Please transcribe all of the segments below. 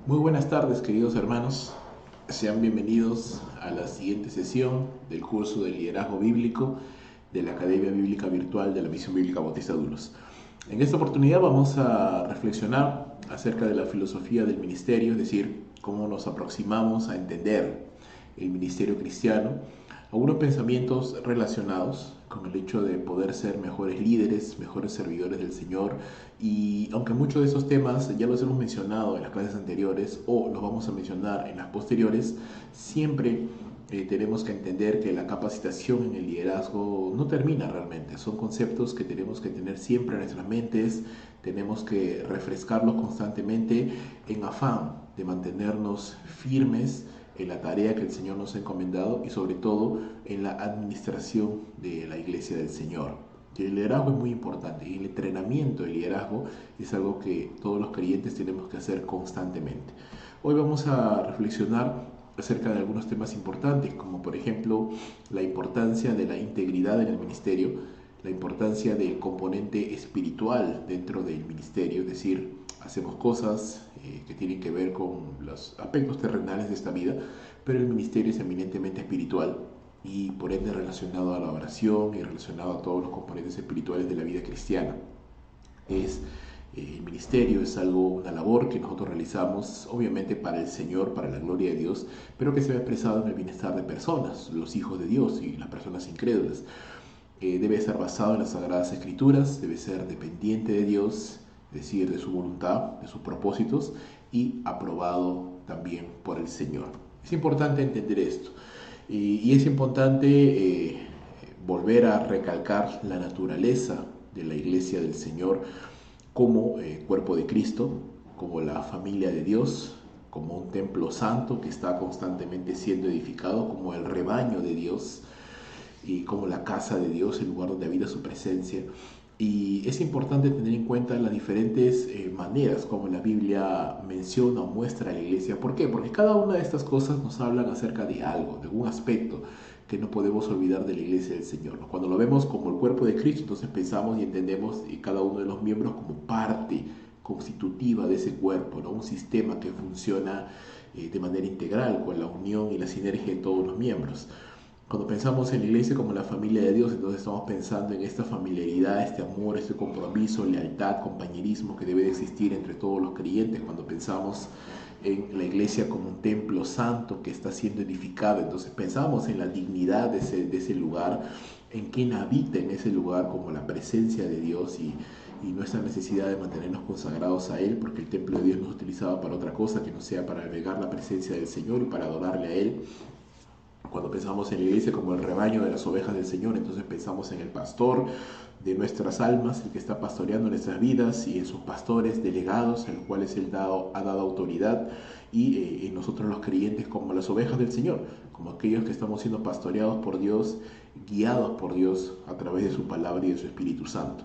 Muy buenas tardes, queridos hermanos. Sean bienvenidos a la siguiente sesión del curso de liderazgo bíblico de la Academia Bíblica Virtual de la Misión Bíblica Bautista Dulos. En esta oportunidad vamos a reflexionar acerca de la filosofía del ministerio, es decir, cómo nos aproximamos a entender el ministerio cristiano, algunos pensamientos relacionados con el hecho de poder ser mejores líderes, mejores servidores del Señor. Y aunque muchos de esos temas ya los hemos mencionado en las clases anteriores o los vamos a mencionar en las posteriores, siempre tenemos que entender que la capacitación en el liderazgo no termina realmente. Son conceptos que tenemos que tener siempre en nuestras mentes, tenemos que refrescarlos constantemente en afán de mantenernos firmes en la tarea que el Señor nos ha encomendado y sobre todo en la administración de la iglesia del Señor. Que el liderazgo es muy importante y el entrenamiento del liderazgo es algo que todos los creyentes tenemos que hacer constantemente. Hoy vamos a reflexionar acerca de algunos temas importantes, como por ejemplo la importancia de la integridad en el ministerio, la importancia del componente espiritual dentro del ministerio, es decir, hacemos cosas que tienen que ver con los aspectos terrenales de esta vida, pero el ministerio es eminentemente espiritual y por ende relacionado a la oración y relacionado a todos los componentes espirituales de la vida cristiana. Es el ministerio es algo, una labor que nosotros realizamos obviamente para el Señor, para la gloria de Dios, pero que se ve expresado en el bienestar de personas, los hijos de Dios y las personas incrédulas. Debe estar basado en las Sagradas Escrituras, debe ser dependiente de Dios, es decir, de su voluntad, de sus propósitos, y aprobado también por el Señor. Es importante entender esto. Y es importante volver a recalcar la naturaleza de la iglesia del Señor como cuerpo de Cristo, como la familia de Dios, como un templo santo que está constantemente siendo edificado, como el rebaño de Dios y como la casa de Dios, el lugar donde habita su presencia. Y es importante tener en cuenta las diferentes maneras como la Biblia menciona o muestra a la iglesia. ¿Por qué? Porque cada una de estas cosas nos hablan acerca de algo, de un aspecto que no podemos olvidar de la iglesia del Señor. Cuando lo vemos como el cuerpo de Cristo, entonces pensamos y entendemos cada uno de los miembros como parte constitutiva de ese cuerpo, ¿no? Un sistema que funciona de manera integral con la unión y la sinergia de todos los miembros. Cuando pensamos en la iglesia como la familia de Dios, entonces estamos pensando en esta familiaridad, este amor, este compromiso, lealtad, compañerismo que debe de existir entre todos los creyentes. Cuando pensamos en la iglesia como un templo santo que está siendo edificado, entonces pensamos en la dignidad de ese lugar, en quien habita en ese lugar como la presencia de Dios y nuestra necesidad de mantenernos consagrados a Él, porque el templo de Dios no es utilizado para otra cosa que no sea para albergar la presencia del Señor y para adorarle a Él. Cuando pensamos en la iglesia como el rebaño de las ovejas del Señor, entonces pensamos en el pastor de nuestras almas, el que está pastoreando nuestras vidas y en sus pastores delegados, a los cuales Él ha dado autoridad, y en nosotros los creyentes como las ovejas del Señor, como aquellos que estamos siendo pastoreados por Dios, guiados por Dios a través de su palabra y de su Espíritu Santo.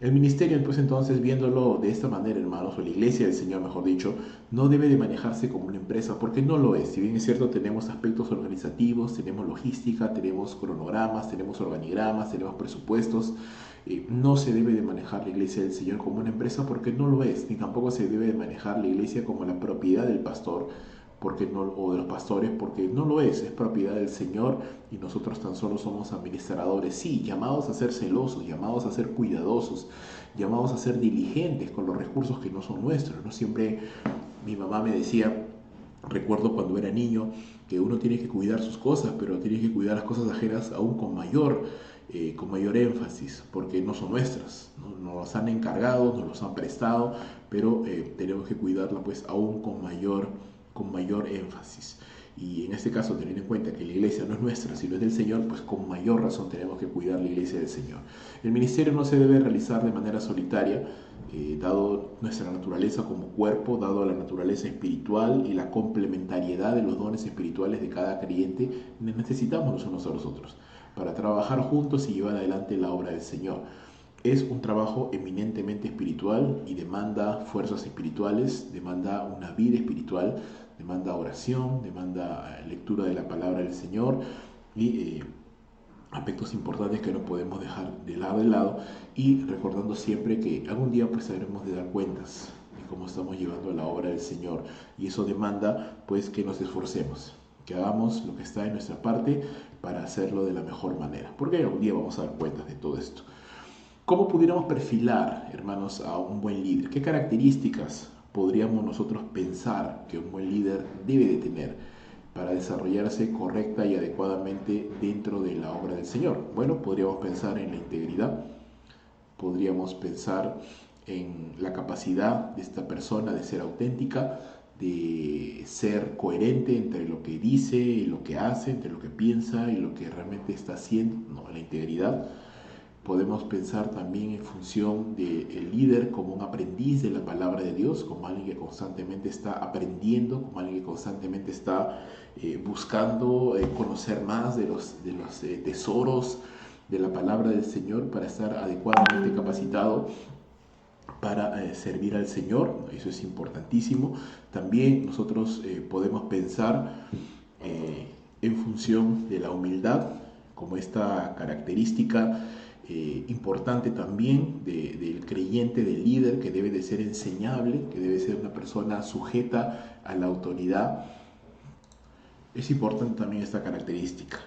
El ministerio, pues entonces, viéndolo de esta manera, hermanos, o la iglesia del Señor, mejor dicho, no debe de manejarse como una empresa, porque no lo es. Si bien es cierto, tenemos aspectos organizativos, tenemos logística, tenemos cronogramas, tenemos organigramas, tenemos presupuestos, no se debe de manejar la iglesia del Señor como una empresa porque no lo es, ni tampoco se debe de manejar la iglesia como la propiedad del pastor porque no, o de los pastores, porque no lo es propiedad del Señor y nosotros tan solo somos administradores, sí, llamados a ser celosos, llamados a ser cuidadosos, llamados a ser diligentes con los recursos que no son nuestros, ¿no? Siempre mi mamá me decía, recuerdo cuando era niño, que uno tiene que cuidar sus cosas, pero tiene que cuidar las cosas ajenas aún con mayor énfasis, porque no son nuestras, ¿no? Nos las han encargado, nos los han prestado, pero tenemos que cuidarla pues aún con mayor énfasis. Y en este caso, teniendo en cuenta que la iglesia no es nuestra, sino es del Señor, pues con mayor razón tenemos que cuidar la iglesia del Señor. El ministerio no se debe realizar de manera solitaria, dado nuestra naturaleza como cuerpo, dado la naturaleza espiritual y la complementariedad de los dones espirituales de cada creyente, necesitamos los unos a los otros para trabajar juntos y llevar adelante la obra del Señor. Es un trabajo eminentemente espiritual y demanda fuerzas espirituales, demanda una vida espiritual, demanda oración, demanda lectura de la palabra del Señor y aspectos importantes que no podemos dejar de lado y recordando siempre que algún día pues habremos de dar cuentas de cómo estamos llevando la obra del Señor. Y eso demanda pues que nos esforcemos, que hagamos lo que está en nuestra parte para hacerlo de la mejor manera, porque un día vamos a dar cuenta de todo esto. ¿Cómo pudiéramos perfilar, hermanos, a un buen líder? ¿Qué características podríamos nosotros pensar que un buen líder debe de tener para desarrollarse correcta y adecuadamente dentro de la obra del Señor? Bueno, podríamos pensar en la integridad, podríamos pensar en la capacidad de esta persona de ser auténtica, de ser coherente entre lo que dice y lo que hace, entre lo que piensa y lo que realmente está haciendo, ¿no? La integridad. Podemos pensar también en función del líder como un aprendiz de la palabra de Dios, como alguien que constantemente está aprendiendo, como alguien que constantemente está buscando conocer más de los tesoros de la palabra del Señor para estar adecuadamente capacitado para servir al Señor. Eso es importantísimo. También nosotros podemos pensar en función de la humildad como esta característica importante también del creyente, del líder, que debe de ser enseñable, que debe ser una persona sujeta a la autoridad. Es importante también esta característica.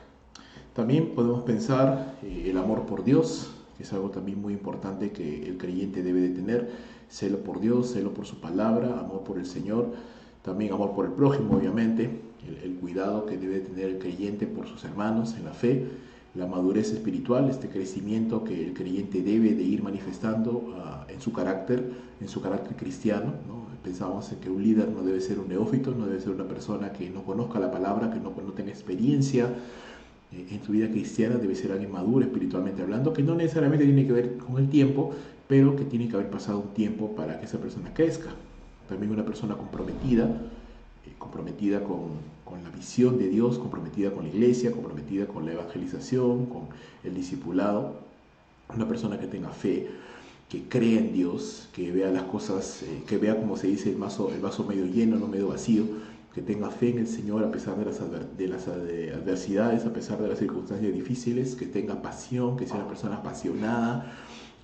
También podemos pensar el amor por Dios, que es algo también muy importante que el creyente debe de tener. Celo por Dios, celo por su palabra, amor por el Señor, también amor por el prójimo, obviamente, el cuidado que debe tener el creyente por sus hermanos en la fe, la madurez espiritual, este crecimiento que el creyente debe de ir manifestando en su carácter cristiano, ¿no? Pensamos en que un líder no debe ser un neófito, no debe ser una persona que no conozca la palabra, que no tenga experiencia en su vida cristiana. Debe ser alguien maduro espiritualmente hablando, que no necesariamente tiene que ver con el tiempo, pero que tiene que haber pasado un tiempo para que esa persona crezca. También una persona comprometida con la visión de Dios, comprometida con la iglesia, comprometida con la evangelización, con el discipulado. Una persona que tenga fe, que crea en Dios, que vea las cosas, que vea, como se dice, el vaso medio lleno, no medio vacío, que tenga fe en el Señor a pesar de las adversidades, a pesar de las circunstancias difíciles, que tenga pasión, que sea una persona apasionada,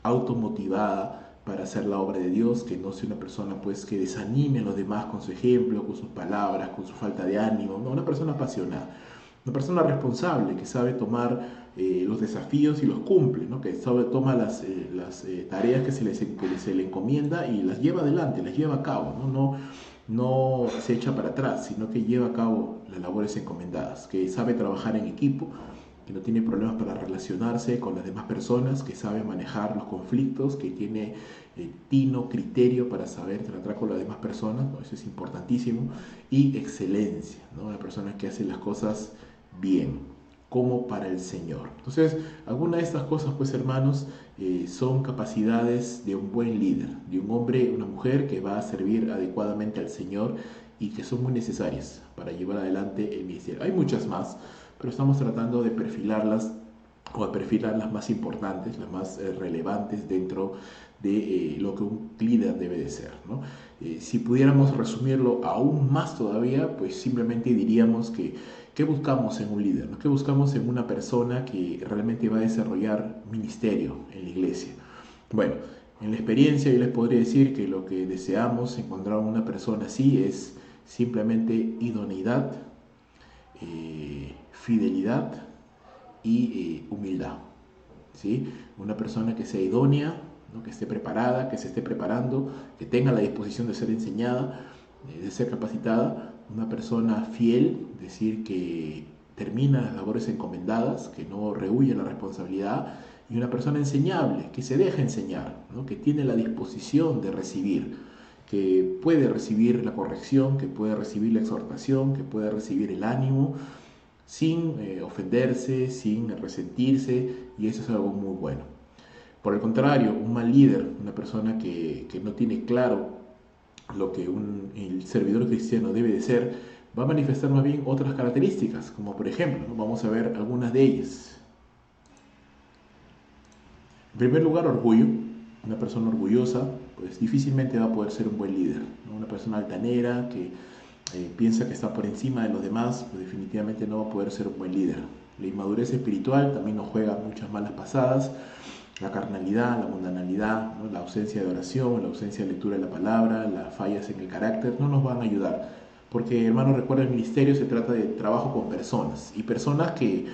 automotivada para hacer la obra de Dios, que no sea una persona pues que desanime a los demás con su ejemplo, con sus palabras, con su falta de ánimo, no, una persona apasionada, una persona responsable que sabe tomar los desafíos y los cumple, ¿no? Que toma las tareas que se le encomienda y las lleva adelante, las lleva a cabo, no se echa para atrás, sino que lleva a cabo las labores encomendadas, que sabe trabajar en equipo, que no tiene problemas para relacionarse con las demás personas, que sabe manejar los conflictos, que tiene tino, criterio para saber tratar con las demás personas, ¿no? Eso es importantísimo. Y excelencia, ¿no? Una persona que hace las cosas bien, como para el Señor. Entonces, algunas de estas cosas, pues hermanos, son capacidades de un buen líder, de un hombre, una mujer que va a servir adecuadamente al Señor y que son muy necesarias para llevar adelante el ministerio. Hay muchas más, pero estamos tratando de perfilarlas o de perfilar las más importantes, las más relevantes dentro de lo que un líder debe de ser, ¿no? Si pudiéramos resumirlo aún más todavía, pues simplemente diríamos que ¿qué buscamos en un líder, ¿no? ¿Qué buscamos en una persona que realmente va a desarrollar ministerio en la iglesia? Bueno, en la experiencia yo les podría decir que lo que deseamos encontrar en una persona así es simplemente idoneidad, fidelidad y humildad, ¿sí? Una persona que sea idónea, ¿no? Que esté preparada, que se esté preparando, que tenga la disposición de ser enseñada, de ser capacitada. Una persona fiel, es decir, que termina las labores encomendadas, que no rehúye la responsabilidad. Y una persona enseñable, que se deja enseñar, ¿no? Que tiene la disposición de recibir, que puede recibir la corrección, que puede recibir la exhortación, que puede recibir el ánimo, sin ofenderse, sin resentirse, y eso es algo muy bueno. Por el contrario, un mal líder, una persona que no tiene claro lo que el servidor cristiano debe de ser, va a manifestar más bien otras características, como por ejemplo, ¿no? Vamos a ver algunas de ellas. En primer lugar, orgullo. Una persona orgullosa pues difícilmente va a poder ser un buen líder, ¿no? Una persona altanera que piensa que está por encima de los demás, pues definitivamente no va a poder ser un buen líder. La inmadurez espiritual también nos juega muchas malas pasadas. La carnalidad, la mundanalidad, ¿no? La ausencia de oración, la ausencia de lectura de la palabra, las fallas en el carácter, no nos van a ayudar. Porque, hermano, recuerda, el ministerio se trata de trabajo con personas, y personas que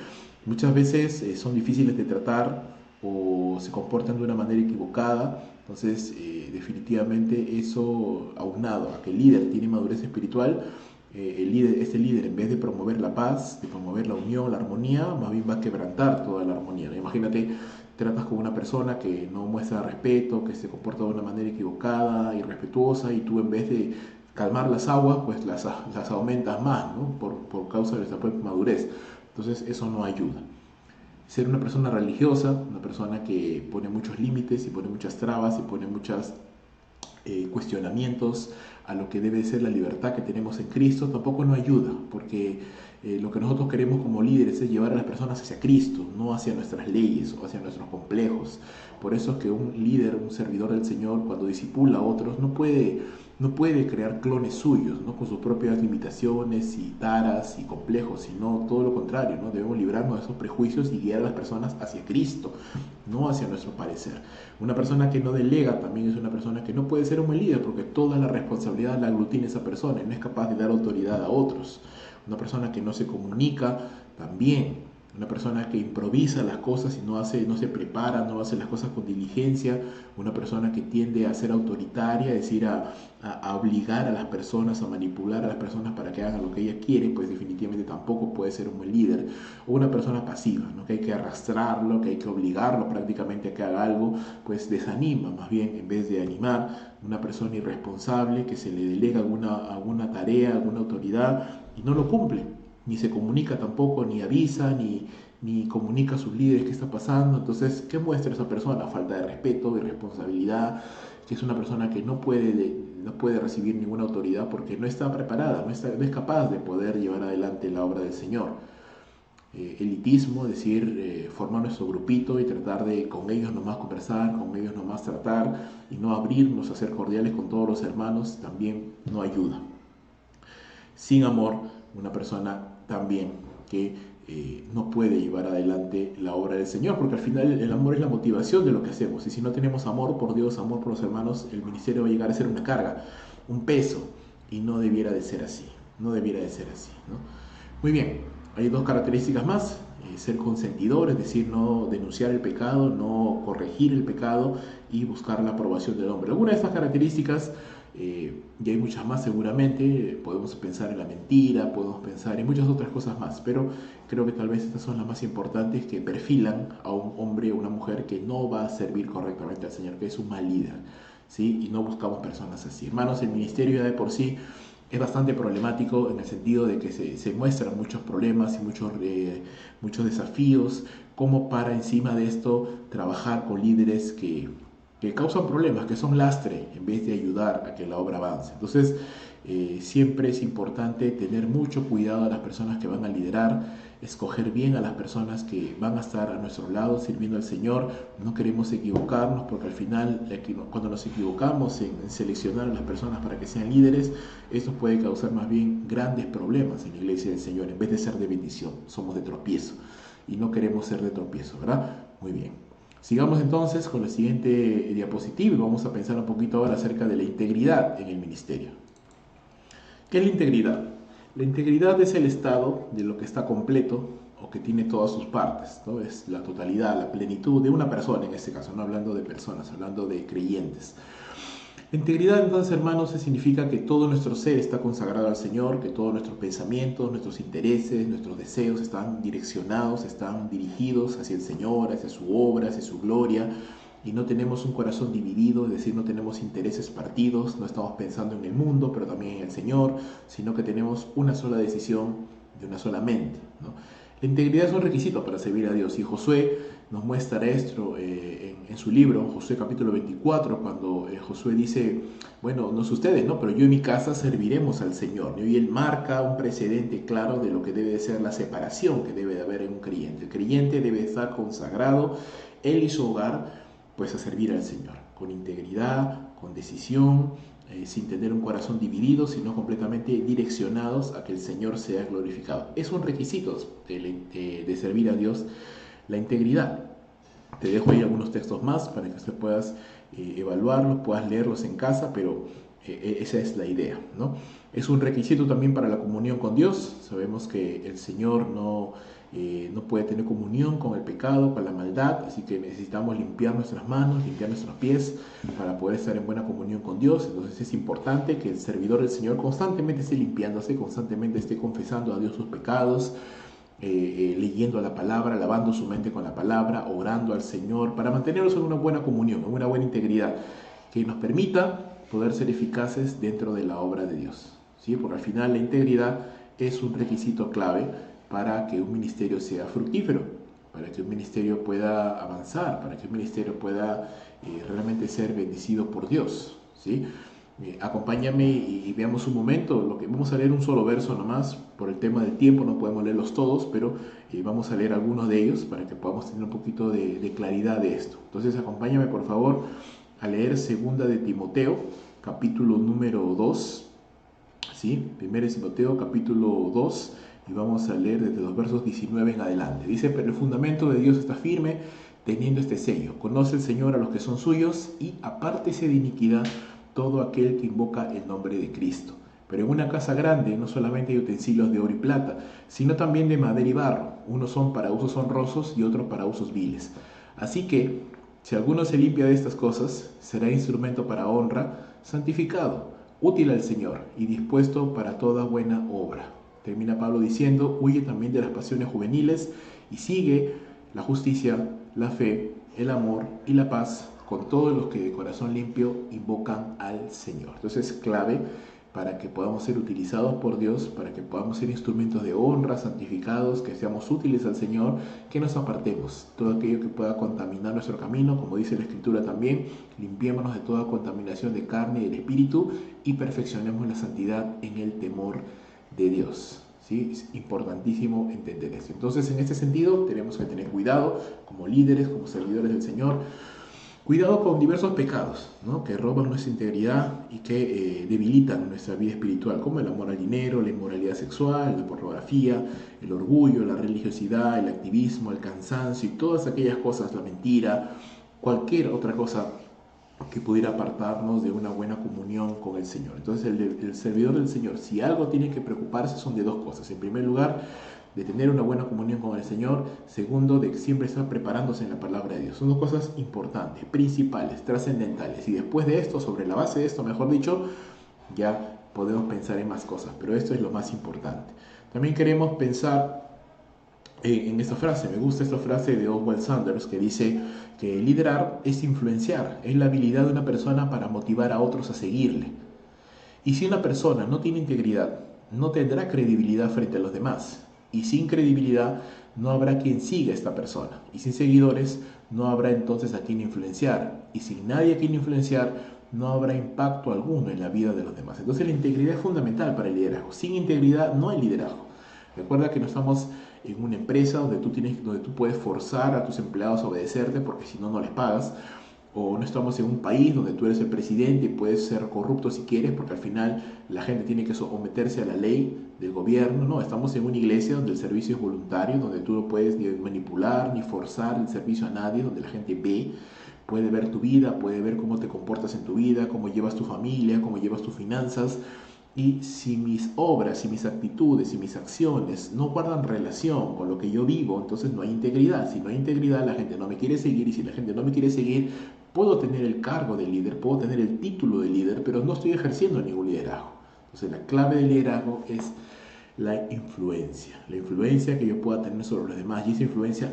muchas veces son difíciles de tratar o se comportan de una manera equivocada. Entonces, definitivamente eso, aunado a que el líder tiene madurez espiritual, este líder, en vez de promover la paz, de promover la unión, la armonía, más bien va a quebrantar toda la armonía, ¿no? Imagínate, tratas con una persona que no muestra respeto, que se comporta de una manera equivocada, irrespetuosa, y tú, en vez de calmar las aguas, pues las aumentas más, ¿no? Por causa de nuestra propia madurez. Entonces eso no ayuda. Ser una persona religiosa, una persona que pone muchos límites y pone muchas trabas y pone muchos cuestionamientos a lo que debe ser la libertad que tenemos en Cristo, tampoco nos ayuda, porque lo que nosotros queremos como líderes es llevar a las personas hacia Cristo, no hacia nuestras leyes o hacia nuestros complejos. Por eso es que un líder, un servidor del Señor, cuando discipula a otros, no puede crear clones suyos, ¿no? Con sus propias limitaciones y taras y complejos, sino todo lo contrario, ¿no? Debemos librarnos de esos prejuicios y guiar a las personas hacia Cristo, no hacia nuestro parecer. Una persona que no delega también es una persona que no puede ser un buen líder, porque toda la responsabilidad la aglutina esa persona y no es capaz de dar autoridad a otros. Una persona que no se comunica también. Una persona que improvisa las cosas y no se prepara, no hace las cosas con diligencia. Una persona que tiende a ser autoritaria, es decir, a obligar a las personas, a manipular a las personas para que hagan lo que ella quiere, pues definitivamente tampoco puede ser un buen líder. O una persona pasiva, ¿no? Que hay que arrastrarlo, que hay que obligarlo prácticamente a que haga algo, pues desanima más bien en vez de animar. Una persona irresponsable que se le delega alguna tarea, alguna autoridad y no lo cumple, ni se comunica tampoco, ni avisa, ni comunica a sus líderes qué está pasando. Entonces, ¿qué muestra esa persona? Falta de respeto, irresponsabilidad, que es una persona que no puede recibir ninguna autoridad porque no está preparada, no es capaz de poder llevar adelante la obra del Señor. Elitismo, es decir, formar nuestro grupito y tratar de con ellos nomás conversar, con ellos nomás tratar y no abrirnos a ser cordiales con todos los hermanos, también no ayuda. Sin amor, una persona también que no puede llevar adelante la obra del Señor, porque al final el amor es la motivación de lo que hacemos, y si no tenemos amor por Dios, amor por los hermanos, el ministerio va a llegar a ser una carga, un peso, y no debiera de ser así, no debiera de ser así, ¿no? Muy bien, hay dos características más: ser consentidor, es decir, no denunciar el pecado, no corregir el pecado y buscar la aprobación del hombre. Algunas de estas características, y hay muchas más seguramente, podemos pensar en la mentira, podemos pensar en muchas otras cosas más, pero creo que tal vez estas son las más importantes que perfilan a un hombre o una mujer que no va a servir correctamente al Señor, que es un mal líder, ¿sí? Y no buscamos personas así. Hermanos, el ministerio ya de por sí es bastante problemático, en el sentido de que se muestran muchos problemas y muchos desafíos, como para encima de esto trabajar con líderes que causan problemas, que son lastre, en vez de ayudar a que la obra avance. Entonces, siempre es importante tener mucho cuidado a las personas que van a liderar, escoger bien a las personas que van a estar a nuestro lado sirviendo al Señor. No queremos equivocarnos, porque al final, cuando nos equivocamos en seleccionar a las personas para que sean líderes, esto puede causar más bien grandes problemas en la iglesia del Señor. En vez de ser de bendición, somos de tropiezo, y no queremos ser de tropiezo, ¿verdad? Muy bien. Sigamos entonces con la siguiente diapositiva y vamos a pensar un poquito ahora acerca de la integridad en el ministerio. ¿Qué es la integridad? La integridad es el estado de lo que está completo o que tiene todas sus partes, ¿no? Es la totalidad, la plenitud de una persona, en este caso, no hablando de personas, hablando de creyentes. La integridad, entonces, hermanos, significa que todo nuestro ser está consagrado al Señor, que todos nuestros pensamientos, nuestros intereses, nuestros deseos están direccionados, están dirigidos hacia el Señor, hacia su obra, hacia su gloria, y no tenemos un corazón dividido, es decir, no tenemos intereses partidos, no estamos pensando en el mundo, pero también en el Señor, sino que tenemos una sola decisión de una sola mente, ¿no? La integridad es un requisito para servir a Dios, y Josué nos muestra esto en su libro, Josué capítulo 24, cuando Josué dice, bueno, no sé ustedes, ¿no? Pero yo y mi casa serviremos al Señor, ¿no? Y él marca un precedente claro de lo que debe de ser la separación que debe de haber en un creyente. El creyente debe estar consagrado, él y su hogar, pues a servir al Señor, con integridad, con decisión, sin tener un corazón dividido, sino completamente direccionados a que el Señor sea glorificado. Es un requisito de servir a Dios, la integridad. Te dejo ahí algunos textos más para que usted puedas evaluarlos, puedas leerlos en casa, pero esa es la idea, ¿no? Es un requisito también para la comunión con Dios. Sabemos que el Señor no puede tener comunión con el pecado, con la maldad, así que necesitamos limpiar nuestras manos, limpiar nuestros pies para poder estar en buena comunión con Dios. Entonces es importante que el servidor del Señor constantemente esté limpiándose, constantemente esté confesando a Dios sus pecados, leyendo la palabra, lavando su mente con la palabra, orando al Señor, para mantenernos en una buena comunión, en una buena integridad, que nos permita poder ser eficaces dentro de la obra de Dios, ¿sí? Porque al final la integridad es un requisito clave para que un ministerio sea fructífero, para que un ministerio pueda avanzar, para que un ministerio pueda realmente ser bendecido por Dios, ¿sí? Acompáñame y veamos un momento. Lo que vamos a leer un solo verso nomás, por el tema del tiempo no podemos leerlos todos, pero vamos a leer algunos de ellos para que podamos tener un poquito de claridad de esto. Entonces acompáñame por favor a leer segunda de Timoteo, capítulo número 2, ¿sí? Primera de Timoteo, capítulo 2, y vamos a leer desde los versos 19 en adelante. Dice: pero el fundamento de Dios está firme, teniendo este sello: conoce el Señor a los que son suyos, y apártese de iniquidad todo aquel que invoca el nombre de Cristo. Pero en una casa grande no solamente hay utensilios de oro y plata, sino también de madera y barro. Unos son para usos honrosos y otros para usos viles. Así que, si alguno se limpia de estas cosas, será instrumento para honra, santificado, útil al Señor y dispuesto para toda buena obra. Termina Pablo diciendo: huye también de las pasiones juveniles y sigue la justicia, la fe, el amor y la paz con todos los que de corazón limpio invocan al Señor. Entonces es clave para que podamos ser utilizados por Dios, para que podamos ser instrumentos de honra, santificados, que seamos útiles al Señor, que nos apartemos todo aquello que pueda contaminar nuestro camino, como dice la Escritura también: limpiémonos de toda contaminación de carne y del espíritu y perfeccionemos la santidad en el temor de Dios. ¿Sí? Es importantísimo entender eso. Entonces, en este sentido, tenemos que tener cuidado como líderes, como servidores del Señor. Cuidado con diversos pecados, ¿no?, que roban nuestra integridad y que debilitan nuestra vida espiritual, como el amor al dinero, la inmoralidad sexual, la pornografía, el orgullo, la religiosidad, el activismo, el cansancio y todas aquellas cosas, la mentira, cualquier otra cosa que pudiera apartarnos de una buena comunión con el Señor. Entonces el servidor del Señor, si algo tiene que preocuparse, son de dos cosas. En primer lugar, de tener una buena comunión con el Señor. Segundo, de siempre estar preparándose en la palabra de Dios. Son dos cosas importantes, principales, trascendentales. Y después de esto, sobre la base de esto, mejor dicho, ya podemos pensar en más cosas. Pero esto es lo más importante. También queremos pensar en esta frase. Me gusta esta frase de Oswald Sanders, que dice que liderar es influenciar, es la habilidad de una persona para motivar a otros a seguirle. Y si una persona no tiene integridad, no tendrá credibilidad frente a los demás. Y sin credibilidad no habrá quien siga a esta persona. Y sin seguidores no habrá entonces a quien influenciar. Y sin nadie a quien influenciar no habrá impacto alguno en la vida de los demás. Entonces la integridad es fundamental para el liderazgo. Sin integridad no hay liderazgo. Recuerda que no estamos en una empresa donde tú puedes forzar a tus empleados a obedecerte, porque si no, no les pagas. O no estamos en un país donde tú eres el presidente y puedes ser corrupto si quieres, porque al final la gente tiene que someterse a la ley del gobierno. No, estamos en una iglesia donde el servicio es voluntario, donde tú no puedes ni manipular ni forzar el servicio a nadie, donde la gente puede ver tu vida, puede ver cómo te comportas en tu vida, cómo llevas tu familia, cómo llevas tus finanzas. Y si mis obras, si mis actitudes, si mis acciones no guardan relación con lo que yo vivo, entonces no hay integridad. Si no hay integridad, la gente no me quiere seguir, y si la gente no me quiere seguir, puedo tener el cargo de líder, puedo tener el título de líder, pero no estoy ejerciendo ningún liderazgo. Entonces la clave del liderazgo es la influencia que yo pueda tener sobre los demás, y esa influencia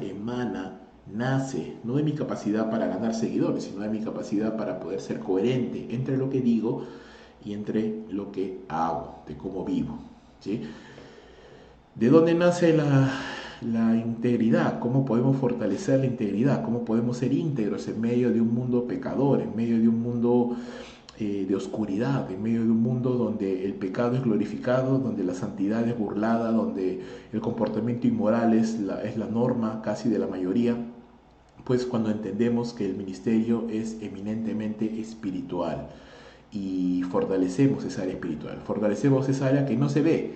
nace no de mi capacidad para ganar seguidores, sino de mi capacidad para poder ser coherente entre lo que digo y entre lo que hago, de cómo vivo, ¿sí? ¿De dónde nace la integridad? ¿Cómo podemos fortalecer la integridad? ¿Cómo podemos ser íntegros en medio de un mundo pecador, en medio de un mundo de oscuridad, en medio de un mundo donde el pecado es glorificado, donde la santidad es burlada, donde el comportamiento inmoral es la norma casi de la mayoría? Pues cuando entendemos que el ministerio es eminentemente espiritual y fortalecemos esa área espiritual, fortalecemos esa área que no se ve,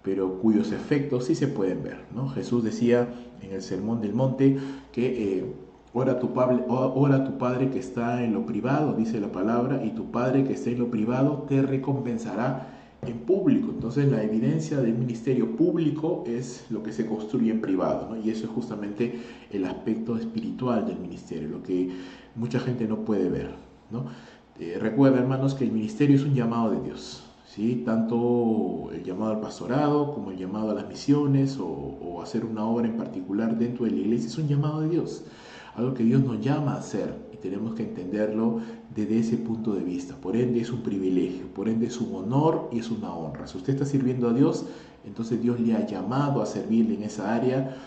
pero cuyos efectos sí se pueden ver, ¿no? Jesús decía en el Sermón del Monte que ora a tu Padre que está en lo privado, dice la palabra, y tu Padre que está en lo privado te recompensará en público. Entonces la evidencia del ministerio público es lo que se construye en privado, ¿no? Y eso es justamente el aspecto espiritual del ministerio, lo que mucha gente no puede ver, ¿no? Recuerda, hermanos, que el ministerio es un llamado de Dios, ¿sí? Tanto el llamado al pastorado como el llamado a las misiones o hacer una obra en particular dentro de la iglesia es un llamado de Dios, algo que Dios nos llama a hacer y tenemos que entenderlo desde ese punto de vista. Por ende es un privilegio, por ende es un honor y es una honra. Si usted está sirviendo a Dios, entonces Dios le ha llamado a servirle en esa área,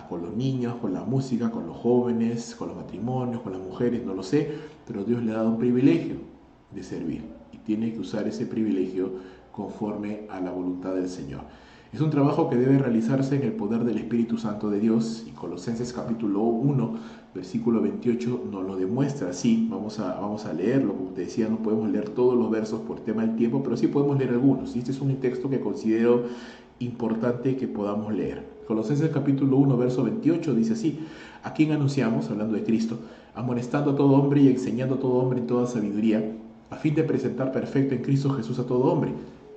con los niños, con la música, con los jóvenes, con los matrimonios, con las mujeres, no lo sé, pero Dios le ha dado un privilegio de servir y tiene que usar ese privilegio conforme a la voluntad del Señor. Es un trabajo que debe realizarse en el poder del Espíritu Santo de Dios, y Colosenses capítulo 1, versículo 28 nos lo demuestra así. Vamos a leerlo. Como te decía, no podemos leer todos los versos por tema del tiempo, pero sí podemos leer algunos. Y este es un texto que considero importante que podamos leer. Colosenses capítulo 1, verso 28 dice así: a quien anunciamos, hablando de Cristo, amonestando a todo hombre y enseñando a todo hombre en toda sabiduría, a fin de presentar perfecto en Cristo Jesús a todo hombre,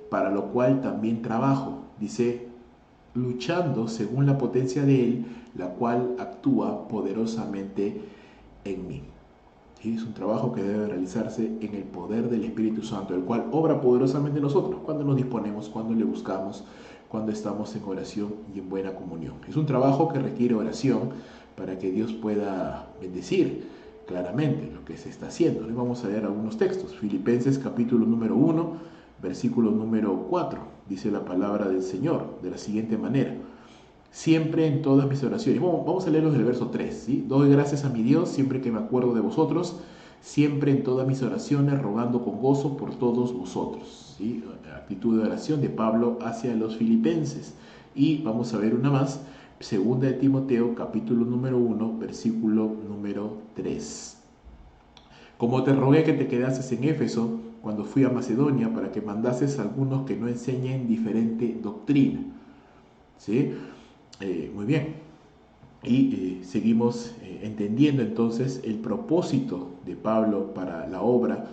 para lo cual también trabajo, dice, luchando según la potencia de Él, la cual actúa poderosamente en mí. ¿Sí? Es un trabajo que debe realizarse en el poder del Espíritu Santo, el cual obra poderosamente en nosotros cuando nos disponemos, cuando le buscamos, cuando estamos en oración y en buena comunión. Es un trabajo que requiere oración para que Dios pueda bendecir claramente lo que se está haciendo. Les vamos a leer algunos textos. Filipenses capítulo número 1, versículo número 4. Dice la palabra del Señor de la siguiente manera: siempre en todas mis oraciones. Vamos a leerlos del verso 3. ¿Sí? Doy gracias a mi Dios siempre que me acuerdo de vosotros, siempre en todas mis oraciones, rogando con gozo por todos vosotros. ¿Sí? Actitud de oración de Pablo hacia los filipenses. Y vamos a ver una más, segunda de Timoteo, capítulo número 1, versículo número 3. Como te rogué que te quedases en Éfeso cuando fui a Macedonia, para que mandases a algunos que no enseñen diferente doctrina. ¿Sí? Muy bien. Y seguimos entendiendo entonces el propósito de Pablo para la obra,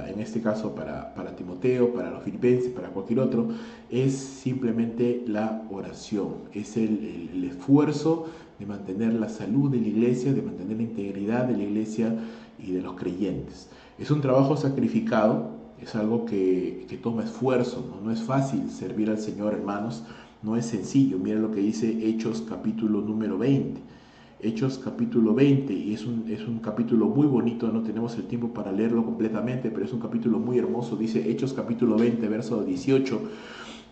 en este caso para Timoteo, para los filipenses, para cualquier otro, es simplemente la oración, es el esfuerzo de mantener la salud de la iglesia, de mantener la integridad de la iglesia y de los creyentes. Es un trabajo sacrificado, es algo que toma esfuerzo, ¿no? No es fácil servir al Señor, hermanos. No es sencillo. Mira lo que dice Hechos capítulo número 20. Hechos capítulo 20, y es un capítulo muy bonito, no tenemos el tiempo para leerlo completamente, pero es un capítulo muy hermoso. Dice Hechos capítulo 20, verso 18.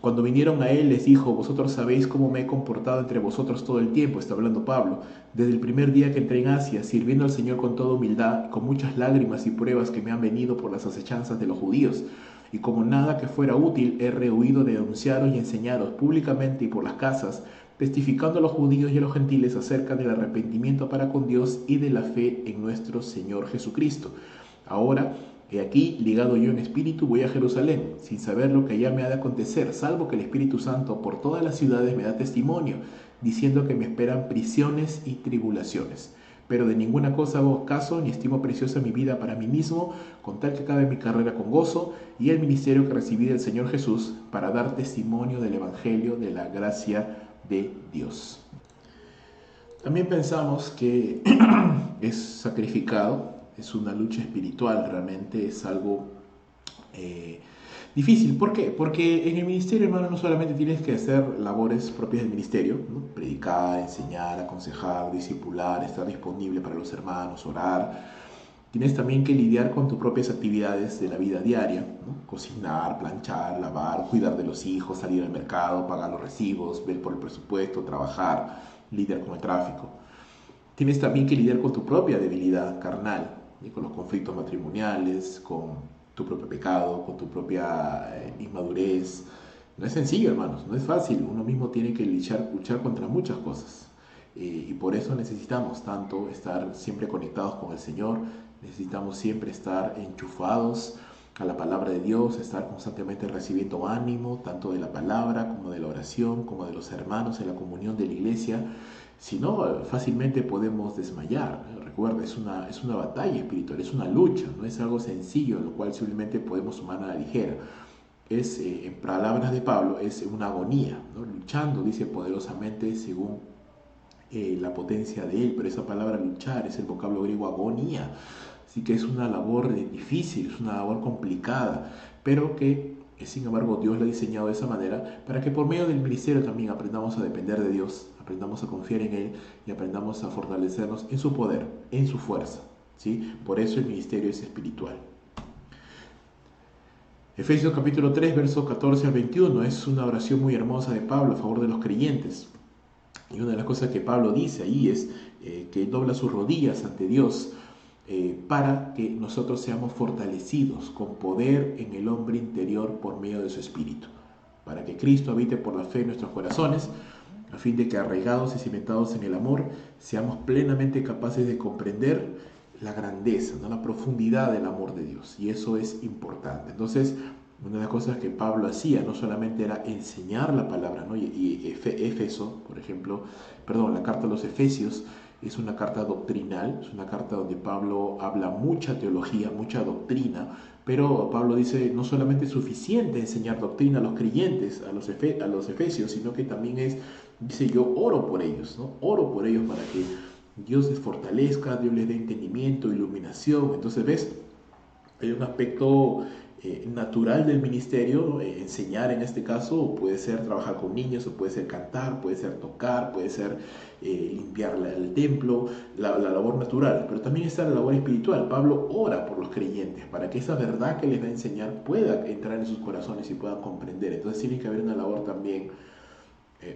Cuando vinieron a él les dijo: vosotros sabéis cómo me he comportado entre vosotros todo el tiempo, está hablando Pablo, desde el primer día que entré en Asia, sirviendo al Señor con toda humildad, con muchas lágrimas y pruebas que me han venido por las acechanzas de los judíos. Y como nada que fuera útil, he rehuido de denunciaros y enseñaros públicamente y por las casas, testificando a los judíos y a los gentiles acerca del arrepentimiento para con Dios y de la fe en nuestro Señor Jesucristo. Ahora, he aquí, ligado yo en espíritu, voy a Jerusalén, sin saber lo que allá me ha de acontecer, salvo que el Espíritu Santo por todas las ciudades me da testimonio, diciendo que me esperan prisiones y tribulaciones. Pero de ninguna cosa hago caso, ni estimo preciosa mi vida para mí mismo, con tal que acabe mi carrera con gozo y el ministerio que recibí del Señor Jesús, para dar testimonio del Evangelio de la gracia de Dios. También pensamos que es sacrificado, es una lucha espiritual, realmente es algo difícil. ¿Por qué? Porque en el ministerio, hermano, no solamente tienes que hacer labores propias del ministerio, ¿no? Predicar, enseñar, aconsejar, discipular, estar disponible para los hermanos, orar. Tienes también que lidiar con tus propias actividades de la vida diaria, ¿no? Cocinar, planchar, lavar, cuidar de los hijos, salir al mercado, pagar los recibos, ver por el presupuesto, trabajar, lidiar con el tráfico. Tienes también que lidiar con tu propia debilidad carnal, ¿sí? Con los conflictos matrimoniales, con tu propio pecado, con tu propia inmadurez. No es sencillo, hermanos, no es fácil. Uno mismo tiene que luchar contra muchas cosas. Y por eso necesitamos tanto estar siempre conectados con el Señor, necesitamos siempre estar enchufados a la palabra de Dios, estar constantemente recibiendo ánimo, tanto de la palabra como de la oración, como de los hermanos en la comunión de la iglesia. Si no, fácilmente podemos desmayar. Recuerda, es una batalla espiritual, es una lucha, no es algo sencillo, lo cual simplemente podemos tomar a la ligera. En palabras de Pablo, es una agonía, ¿no? Luchando, dice poderosamente según la potencia de él, pero esa palabra luchar es el vocablo griego agonía. Así que es una labor difícil, es una labor complicada, pero que sin embargo Dios la ha diseñado de esa manera para que por medio del ministerio también aprendamos a depender de Dios, aprendamos a confiar en Él y aprendamos a fortalecernos en su poder, en su fuerza, ¿sí? Por eso el ministerio es espiritual. Efesios capítulo 3, versos 14 al 21 es una oración muy hermosa de Pablo a favor de los creyentes. Y una de las cosas que Pablo dice ahí es que dobla sus rodillas ante Dios para que nosotros seamos fortalecidos con poder en el hombre interior por medio de su Espíritu, para que Cristo habite por la fe en nuestros corazones, a fin de que arraigados y cimentados en el amor, seamos plenamente capaces de comprender la grandeza, ¿no? La profundidad del amor de Dios, y eso es importante. Entonces, una de las cosas que Pablo hacía no solamente era enseñar la palabra, ¿no? Éfeso, por ejemplo, la carta a los Efesios es una carta doctrinal, es una carta donde Pablo habla mucha teología, mucha doctrina, pero Pablo dice no solamente es suficiente enseñar doctrina a los creyentes, a los efesios, sino que también dice yo oro por ellos, ¿no? Oro por ellos para que Dios les fortalezca, Dios les dé entendimiento, iluminación. Entonces, ¿ves? Hay un aspecto natural del ministerio, enseñar en este caso, puede ser trabajar con niños, o puede ser cantar, puede ser tocar, puede ser limpiar el templo, la labor natural, pero también está la labor espiritual. Pablo ora por los creyentes para que esa verdad que les va a enseñar pueda entrar en sus corazones y puedan comprender. Entonces tiene que haber una labor también,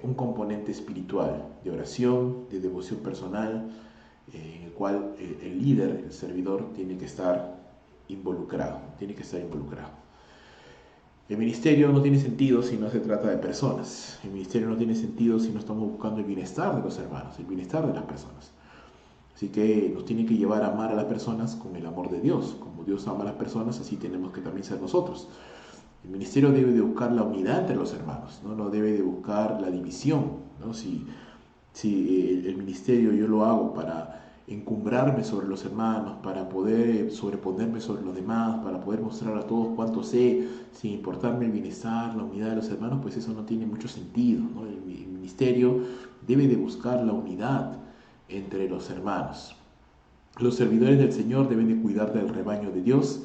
un componente espiritual, de oración, de devoción personal, en el cual el líder, el servidor, tiene que estar involucrado. El ministerio no tiene sentido si no se trata de personas. El ministerio no tiene sentido si no estamos buscando el bienestar de los hermanos, el bienestar de las personas. Así que nos tiene que llevar a amar a las personas con el amor de Dios. Como Dios ama a las personas, así tenemos que también ser nosotros. El ministerio debe de buscar la unidad entre los hermanos, no debe de buscar la división, ¿no? Si el ministerio yo lo hago para encumbrarme sobre los hermanos, para poder sobreponerme sobre los demás, para poder mostrar a todos cuánto sé, sin importarme el bienestar, la unidad de los hermanos, pues eso no tiene mucho sentido, ¿no? El ministerio debe de buscar la unidad entre los hermanos. Los servidores del Señor deben de cuidar del rebaño de Dios,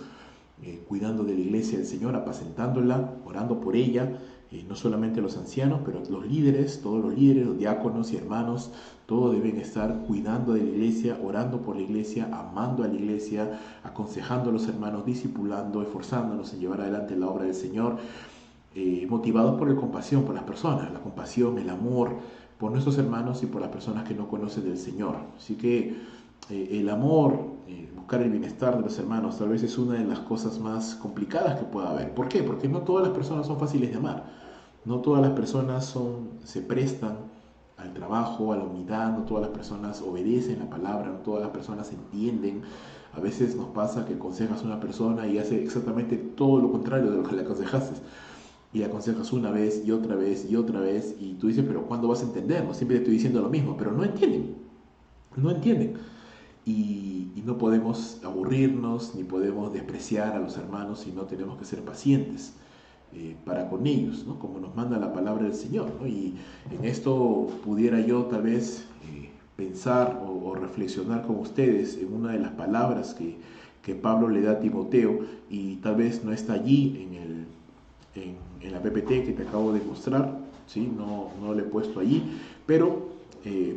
cuidando de la iglesia del Señor, apacentándola, orando por ella, no solamente los ancianos, pero los líderes, todos los líderes, los diáconos y hermanos, todos deben estar cuidando de la iglesia, orando por la iglesia, amando a la iglesia, aconsejando a los hermanos, discipulando, esforzándonos en llevar adelante la obra del Señor, motivados por la compasión por las personas, la compasión, el amor por nuestros hermanos y por las personas que no conocen del Señor. Así que el amor, buscar el bienestar de los hermanos, tal vez es una de las cosas más complicadas que pueda haber. ¿Por qué? Porque no todas las personas son fáciles de amar. No todas las personas se prestan al trabajo, a la unidad, no todas las personas obedecen la palabra, no todas las personas entienden. A veces nos pasa que aconsejas a una persona y hace exactamente todo lo contrario de lo que le aconsejaste. Y le aconsejas una vez y otra vez y otra vez, y tú dices, pero ¿cuándo vas a entender? No, siempre te estoy diciendo lo mismo, pero no entienden. No entienden. Y no podemos aburrirnos ni podemos despreciar a los hermanos, sino tenemos que ser pacientes para con ellos, ¿no? Como nos manda la palabra del Señor, ¿no? Y en esto pudiera yo tal vez pensar o reflexionar con ustedes en una de las palabras que Pablo le da a Timoteo, y tal vez no está allí en la PPT que te acabo de mostrar, ¿sí? No lo he puesto allí, pero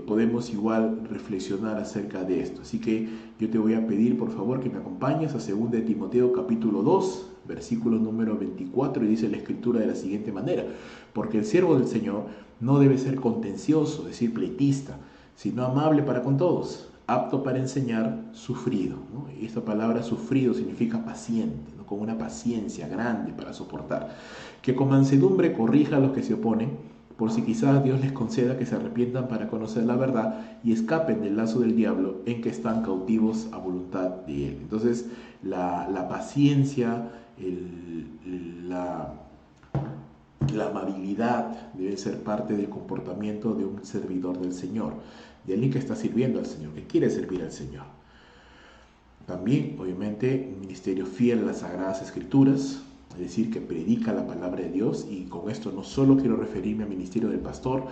podemos igual reflexionar acerca de esto. Así que yo te voy a pedir por favor que me acompañes a 2 de Timoteo capítulo 2, versículo número 24, y dice la escritura de la siguiente manera: porque el siervo del Señor no debe ser contencioso, es decir, pleitista, sino amable para con todos, apto para enseñar, sufrido, ¿no? Y esta palabra sufrido significa paciente, ¿no? Con una paciencia grande para soportar, que con mansedumbre corrija a los que se oponen, por si quizás Dios les conceda que se arrepientan para conocer la verdad y escapen del lazo del diablo en que están cautivos a voluntad de Él. Entonces, la paciencia, la amabilidad debe ser parte del comportamiento de un servidor del Señor, de alguien que está sirviendo al Señor, que quiere servir al Señor. También, obviamente, un ministerio fiel a las Sagradas Escrituras, es decir, que predica la palabra de Dios, y con esto no solo quiero referirme al ministerio del pastor,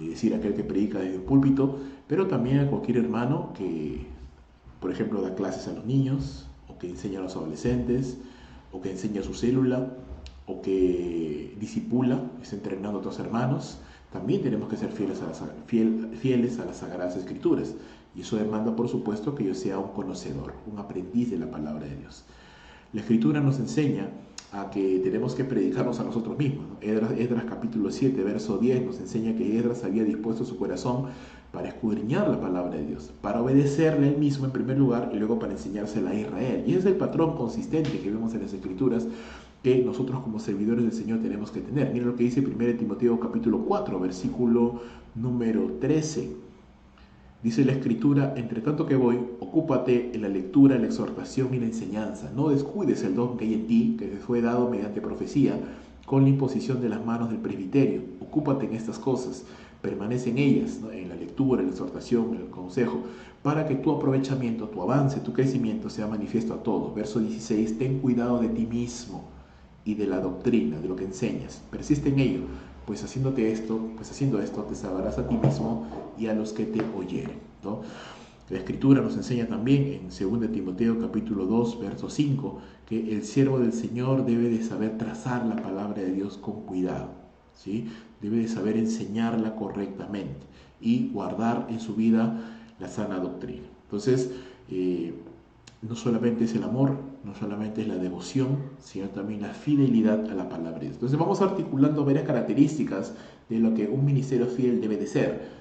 es decir, aquel que predica desde el púlpito, pero también a cualquier hermano que, por ejemplo, da clases a los niños, o que enseña a los adolescentes, o que enseña su célula, o que discipula, está entrenando a otros hermanos. También tenemos que ser fieles a las Sagradas Escrituras. Y eso demanda, por supuesto, que yo sea un conocedor, un aprendiz de la palabra de Dios. La Escritura nos enseña a que tenemos que predicarnos a nosotros mismos, ¿no? Esdras capítulo 7, verso 10 nos enseña que Esdras había dispuesto su corazón para escudriñar la palabra de Dios, para obedecerle a él mismo en primer lugar y luego para enseñársela a Israel. Y ese es el patrón consistente que vemos en las Escrituras que nosotros como servidores del Señor tenemos que tener. Miren lo que dice 1 Timoteo capítulo 4, versículo número 13. Dice la Escritura: entre tanto que voy, ocúpate en la lectura, la exhortación y la enseñanza. No descuides el don que hay en ti, que te fue dado mediante profecía, con la imposición de las manos del presbiterio. Ocúpate en estas cosas, permanece en ellas, ¿no? En la lectura, en la exhortación, en el consejo, para que tu aprovechamiento, tu avance, tu crecimiento sea manifiesto a todos. Verso 16, ten cuidado de ti mismo y de la doctrina, de lo que enseñas. Persiste en ello, pues haciendo esto te salvarás a ti mismo y a los que te oyeren, ¿no? La Escritura nos enseña también en 2 Timoteo capítulo 2, verso 5, que el siervo del Señor debe de saber trazar la palabra de Dios con cuidado, ¿sí? Debe de saber enseñarla correctamente y guardar en su vida la sana doctrina. Entonces, no solamente es el amor, no solamente es la devoción, sino también la fidelidad a la palabra de Dios. Entonces vamos articulando varias características de lo que un ministerio fiel debe de ser.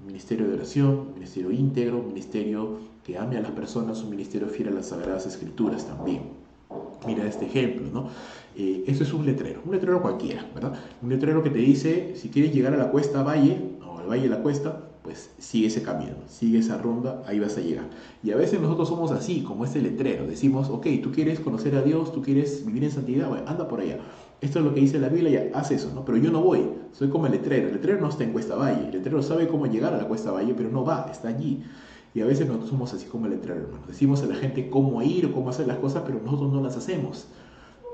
Un ministerio de oración, un ministerio íntegro, un ministerio que ame a las personas, un ministerio fiel a las Sagradas Escrituras también. Mira este ejemplo, ¿no? Eso es un letrero cualquiera, ¿verdad? Un letrero que te dice, si quieres llegar a la cuesta valle, o al valle de la cuesta, pues sigue ese camino, sigue esa ronda, ahí vas a llegar. Y a veces nosotros somos así, como este letrero, decimos, ok, tú quieres conocer a Dios, tú quieres vivir en santidad, bueno, anda por allá. Esto es lo que dice la Biblia, ya, haz eso, ¿no? Pero yo no voy, soy como el letrero no está en Cuesta Valle, el letrero sabe cómo llegar a la Cuesta Valle, pero no va, está allí. Y a veces nosotros somos así como el letrero, hermano. Decimos a la gente cómo ir o cómo hacer las cosas, pero nosotros no las hacemos.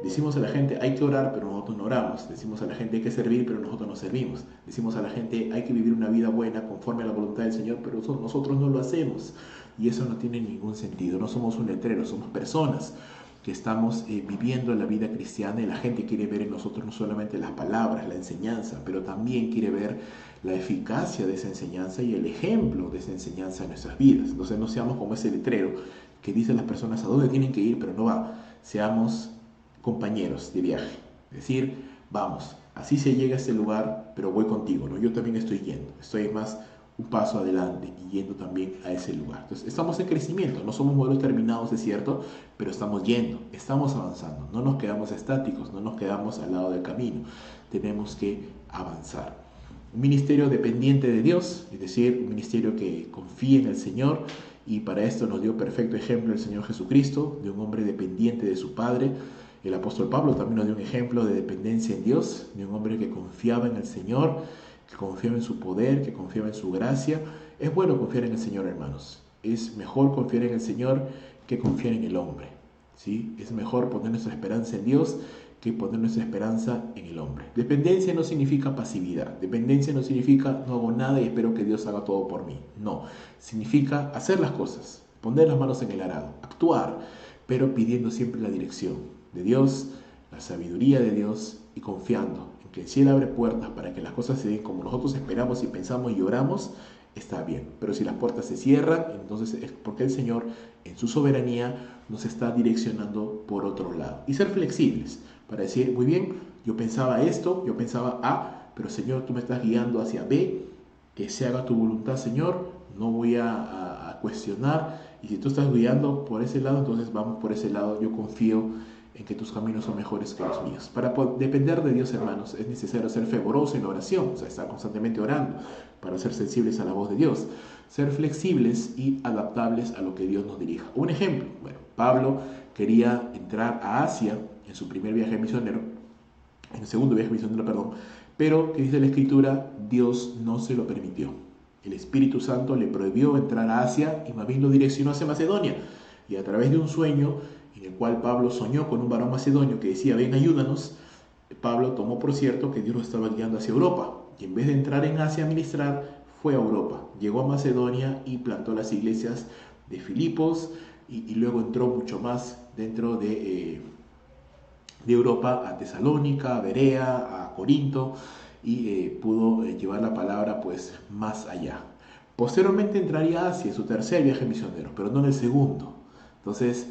Decimos a la gente hay que orar, pero nosotros no oramos. Decimos a la gente hay que servir, pero nosotros no servimos. Decimos a la gente hay que vivir una vida buena conforme a la voluntad del Señor, pero nosotros no lo hacemos. Y eso no tiene ningún sentido. No somos un letrero, somos personas que estamos viviendo la vida cristiana, y la gente quiere ver en nosotros no solamente las palabras, la enseñanza, pero también quiere ver la eficacia de esa enseñanza y el ejemplo de esa enseñanza en nuestras vidas. Entonces no seamos como ese letrero que dice a las personas a dónde tienen que ir, pero no va. Seamos compañeros de viaje, es decir, vamos, así se llega a este lugar, pero voy contigo, ¿no? Yo también estoy yendo, estoy más un paso adelante y yendo también a ese lugar. Entonces, estamos en crecimiento, no somos modelos terminados, es cierto, pero estamos yendo, estamos avanzando, no nos quedamos estáticos, no nos quedamos al lado del camino, tenemos que avanzar. Un ministerio dependiente de Dios, es decir, un ministerio que confía en el Señor, y para esto nos dio perfecto ejemplo el Señor Jesucristo, de un hombre dependiente de su Padre. El apóstol Pablo también nos dio un ejemplo de dependencia en Dios, de un hombre que confiaba en el Señor, que confiaba en su poder, que confiaba en su gracia. Es bueno confiar en el Señor, hermanos. Es mejor confiar en el Señor que confiar en el hombre, ¿sí? Es mejor poner nuestra esperanza en Dios que poner nuestra esperanza en el hombre. Dependencia no significa pasividad. Dependencia no significa no hago nada y espero que Dios haga todo por mí. No, significa hacer las cosas, poner las manos en el arado, actuar, pero pidiendo siempre la dirección de Dios, la sabiduría de Dios, y confiando en que si Él abre puertas para que las cosas se den como nosotros esperamos y pensamos y oramos, está bien. Pero si las puertas se cierran, entonces es porque el Señor en su soberanía nos está direccionando por otro lado. Y ser flexibles para decir, muy bien, yo pensaba esto, yo pensaba A, pero Señor, tú me estás guiando hacia B, que se haga tu voluntad, Señor, no voy a cuestionar, y si tú estás guiando por ese lado, entonces vamos por ese lado, yo confío en que tus caminos son mejores que los míos. Para depender de Dios, hermanos, es necesario ser fervoroso en la oración, o sea, estar constantemente orando para ser sensibles a la voz de Dios, ser flexibles y adaptables a lo que Dios nos dirija. Un ejemplo, bueno, Pablo quería entrar a Asia en su primer viaje misionero, en el segundo viaje misionero, perdón, pero que dice la Escritura, Dios no se lo permitió. El Espíritu Santo le prohibió entrar a Asia y más bien lo direccionó hacia Macedonia. Y a través de un sueño en el cual Pablo soñó con un varón macedonio que decía, ven, ayúdanos, Pablo tomó por cierto que Dios lo estaba guiando hacia Europa. Y en vez de entrar en Asia a ministrar, fue a Europa. Llegó a Macedonia y plantó las iglesias de Filipos y luego entró mucho más dentro de Europa, a Tesalónica, a Berea, a Corinto, y pudo llevar la palabra pues más allá. Posteriormente entraría a Asia, su tercer viaje misionero, pero no en el segundo. Entonces,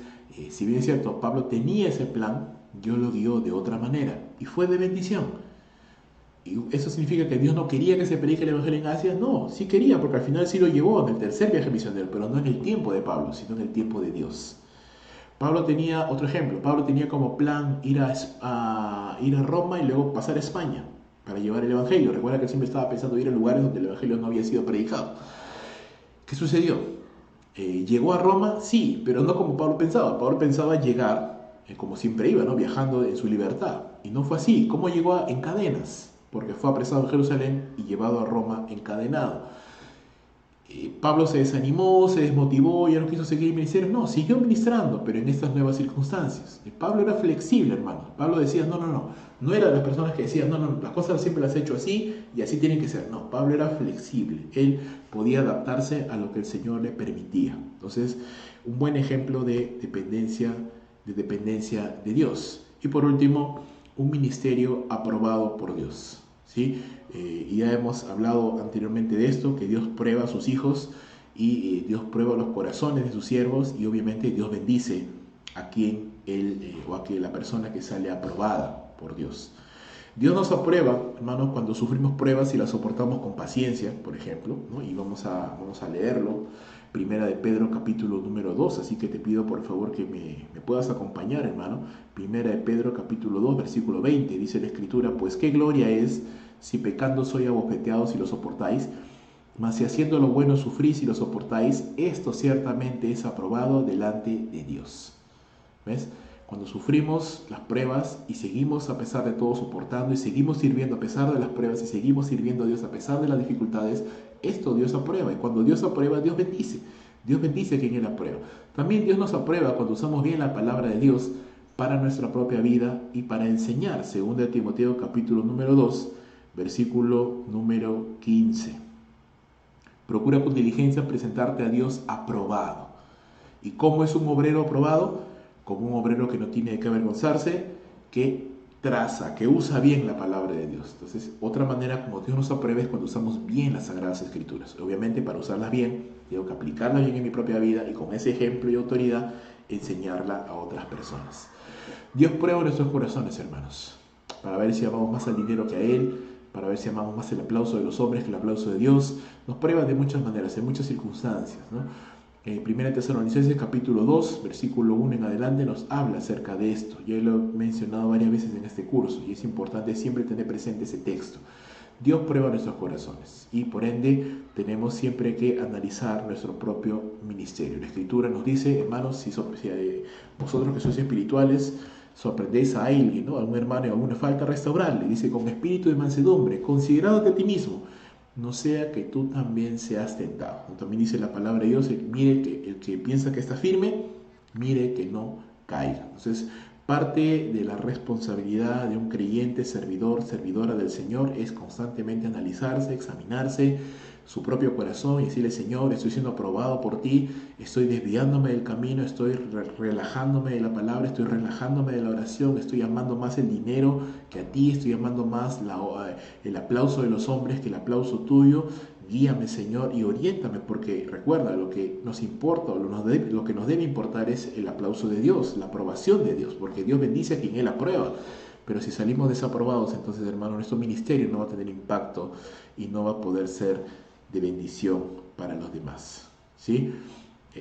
si bien es cierto, Pablo tenía ese plan, Dios lo guió de otra manera y fue de bendición. ¿Y eso significa que Dios no quería que se predique el evangelio en Asia? No, sí quería, porque al final sí lo llevó en el tercer viaje misionero, pero no en el tiempo de Pablo, sino en el tiempo de Dios. Pablo tenía otro ejemplo. Pablo tenía como plan ir a Roma y luego pasar a España para llevar el evangelio. Recuerda que él siempre estaba pensando ir a lugares donde el evangelio no había sido predicado. ¿Qué sucedió? ¿Llegó a Roma? Sí, pero no como Pablo pensaba. Pablo pensaba llegar como siempre iba, ¿no? Viajando en su libertad. Y no fue así. ¿Cómo llegó? En cadenas, porque fue apresado en Jerusalén y llevado a Roma encadenado. Pablo se desanimó, se desmotivó, ya no quiso seguir el ministerio. No, siguió ministrando, pero en estas nuevas circunstancias. Pablo era flexible, hermano. Pablo decía, no era de las personas que decían, no, las cosas siempre las he hecho así y así tienen que ser. No, Pablo era flexible. Él podía adaptarse a lo que el Señor le permitía. Entonces, un buen ejemplo de dependencia de Dios. Y por último, un ministerio aprobado por Dios. ¿Sí? Y ya hemos hablado anteriormente de esto, que Dios prueba a sus hijos y Dios prueba los corazones de sus siervos y obviamente Dios bendice a quien él o a que la persona que sale aprobada por Dios. Dios nos aprueba, hermanos, cuando sufrimos pruebas y las soportamos con paciencia, por ejemplo, ¿no? Y vamos a leerlo, Primera de Pedro capítulo número 2, así que te pido por favor que me puedas acompañar, hermano. Primera de Pedro capítulo 2, versículo 20, dice la Escritura, pues qué gloria es si pecando sois abofeteados y lo soportáis, mas si haciendo lo bueno sufrís y lo soportáis, esto ciertamente es aprobado delante de Dios. ¿Ves? Cuando sufrimos las pruebas y seguimos a pesar de todo soportando y seguimos sirviendo a pesar de las pruebas y seguimos sirviendo a Dios a pesar de las dificultades, esto Dios aprueba. Y cuando Dios aprueba, Dios bendice. Dios bendice a quien Él aprueba. También Dios nos aprueba cuando usamos bien la palabra de Dios para nuestra propia vida y para enseñar. 2 Timoteo capítulo número 2, versículo número 15. Procura con diligencia presentarte a Dios aprobado. ¿Y cómo es un obrero aprobado? Como un obrero que no tiene de qué avergonzarse, que traza, que usa bien la palabra de Dios. Entonces, otra manera como Dios nos aprueba es cuando usamos bien las Sagradas Escrituras. Obviamente, para usarlas bien, tengo que aplicarlas bien en mi propia vida y con ese ejemplo y autoridad, enseñarla a otras personas. Dios prueba nuestros corazones, hermanos, para ver si amamos más al dinero que a Él, para ver si amamos más el aplauso de los hombres que el aplauso de Dios. Nos prueba de muchas maneras, en muchas circunstancias, ¿no? Primera Tesalonicenses capítulo 2, versículo 1 en adelante nos habla acerca de esto. Ya lo he mencionado varias veces en este curso y es importante siempre tener presente ese texto. Dios prueba nuestros corazones y por ende tenemos siempre que analizar nuestro propio ministerio. La Escritura nos dice, hermanos, si vosotros que sois espirituales sorprendéis a alguien, ¿no? A un hermano y alguna falta, restaurarle. Dice, con espíritu de mansedumbre, considerándote a ti mismo, no sea que tú también seas tentado. También dice la palabra de Dios, mire que el que piensa que está firme, mire que no caiga. Entonces, parte de la responsabilidad de un creyente, servidor, servidora del Señor, es constantemente analizarse, examinarse su propio corazón y decirle, Señor, estoy siendo aprobado por ti, estoy desviándome del camino, estoy relajándome de la palabra, estoy relajándome de la oración, estoy amando más el dinero que a ti, estoy amando más el aplauso de los hombres que el aplauso tuyo. Guíame, Señor, y oriéntame, porque recuerda, lo que nos importa o lo que nos debe importar es el aplauso de Dios, la aprobación de Dios, porque Dios bendice a quien Él aprueba. Pero si salimos desaprobados, entonces, hermano, nuestro ministerio no va a tener impacto y no va a poder ser de bendición para los demás. ¿Sí?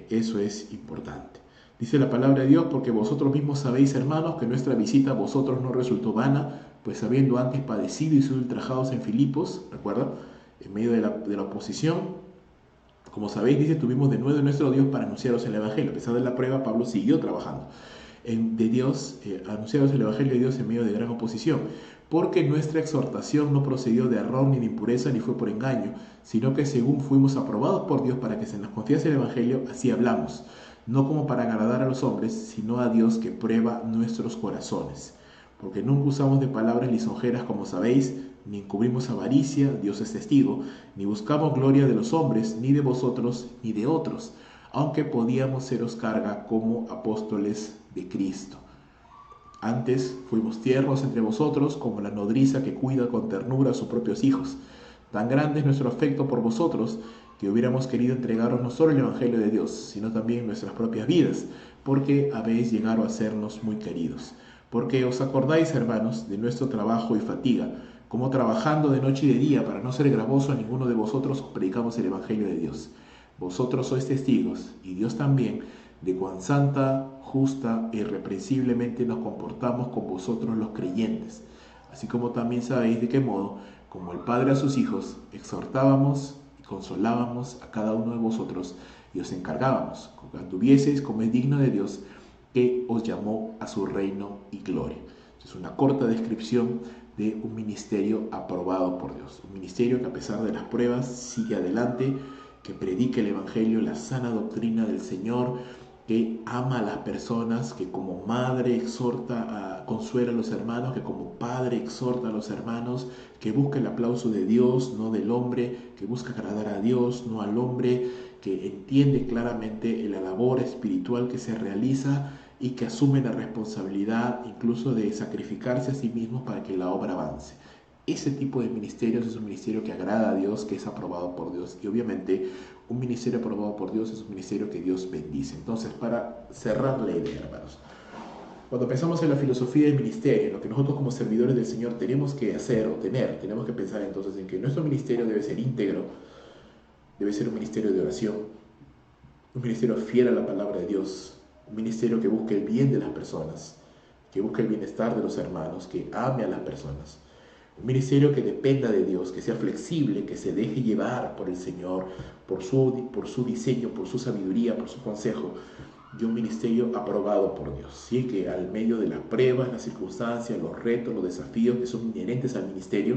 Eso es importante. Dice la palabra de Dios, porque vosotros mismos sabéis, hermanos, que nuestra visita a vosotros no resultó vana, pues habiendo antes padecido y sido ultrajados en Filipos, ¿recuerda? En medio de la oposición, como sabéis, dice, tuvimos de nuevo nuestro Dios para anunciaros el Evangelio. A pesar de la prueba, Pablo siguió trabajando. de Dios, anunciados el Evangelio de Dios en medio de gran oposición, porque nuestra exhortación no procedió de error ni de impureza ni fue por engaño, sino que según fuimos aprobados por Dios para que se nos confiase el Evangelio, así hablamos, no como para agradar a los hombres, sino a Dios que prueba nuestros corazones. Porque nunca usamos de palabras lisonjeras, como sabéis, ni encubrimos avaricia, Dios es testigo, ni buscamos gloria de los hombres, ni de vosotros, ni de otros, aunque podíamos seros carga como apóstoles de Cristo. Antes fuimos tiernos entre vosotros, como la nodriza que cuida con ternura a sus propios hijos. Tan grande es nuestro afecto por vosotros, que hubiéramos querido entregaros no solo el Evangelio de Dios, sino también nuestras propias vidas, porque habéis llegado a sernos muy queridos. Porque os acordáis, hermanos, de nuestro trabajo y fatiga, como trabajando de noche y de día, para no ser gravoso a ninguno de vosotros, predicamos el Evangelio de Dios. Vosotros sois testigos, y Dios también, de cuán santa, justa e irreprensiblemente nos comportamos con vosotros los creyentes, así como también sabéis de qué modo, como el Padre a sus hijos, exhortábamos y consolábamos a cada uno de vosotros y os encargábamos, que anduvieseis como es digno de Dios, que os llamó a su reino y gloria. Es una corta descripción de un ministerio aprobado por Dios, un ministerio que a pesar de las pruebas sigue adelante, que predica el Evangelio, la sana doctrina del Señor, que ama a las personas, que como madre exhorta, consuela a los hermanos, que como padre exhorta a los hermanos, que busca el aplauso de Dios, no del hombre, que busca agradar a Dios, no al hombre, que entiende claramente la labor espiritual que se realiza y que asume la responsabilidad incluso de sacrificarse a sí mismo para que la obra avance. Ese tipo de ministerios es un ministerio que agrada a Dios, que es aprobado por Dios, y obviamente un ministerio aprobado por Dios es un ministerio que Dios bendice. Entonces, para cerrar la idea, hermanos, cuando pensamos en la filosofía del ministerio, en lo que nosotros como servidores del Señor tenemos que hacer o tenemos que pensar entonces en que nuestro ministerio debe ser íntegro, debe ser un ministerio de oración, un ministerio fiel a la palabra de Dios, un ministerio que busque el bien de las personas, que busque el bienestar de los hermanos, que ame a las personas. Un ministerio que dependa de Dios, que sea flexible, que se deje llevar por el Señor, por su diseño, por su sabiduría, por su consejo. Y un ministerio aprobado por Dios. Sí, que al medio de las pruebas, las circunstancias, los retos, los desafíos que son inherentes al ministerio,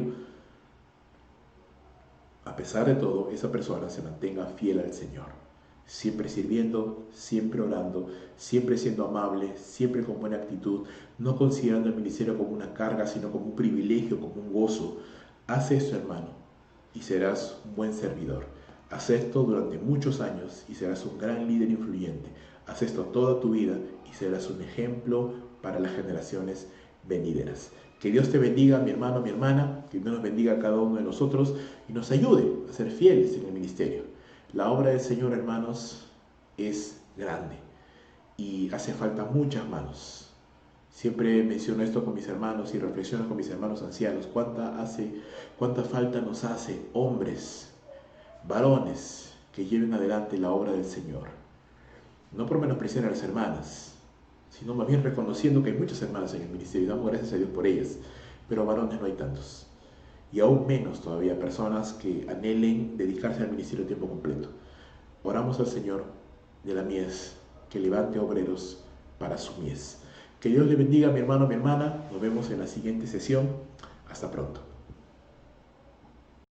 a pesar de todo, esa persona se mantenga fiel al Señor. Siempre sirviendo, siempre orando, siempre siendo amable, siempre con buena actitud, no considerando el ministerio como una carga, sino como un privilegio, como un gozo. Haz esto, hermano, y serás un buen servidor. Haz esto durante muchos años y serás un gran líder influyente. Haz esto toda tu vida y serás un ejemplo para las generaciones venideras. Que Dios te bendiga, mi hermano, mi hermana, que Dios nos bendiga a cada uno de nosotros y nos ayude a ser fieles en el ministerio. La obra del Señor, hermanos, es grande y hace falta muchas manos. Siempre menciono esto con mis hermanos y reflexiono con mis hermanos ancianos. ¿Cuánta falta nos hace hombres, varones, que lleven adelante la obra del Señor? No por menospreciar a las hermanas, sino más bien reconociendo que hay muchas hermanas en el ministerio y damos gracias a Dios por ellas, pero varones no hay tantos. Y aún menos todavía personas que anhelen dedicarse al ministerio a tiempo completo. Oramos al Señor de la mies, que levante obreros para su mies. Que Dios le bendiga, mi hermano, mi hermana. Nos vemos en la siguiente sesión. Hasta pronto.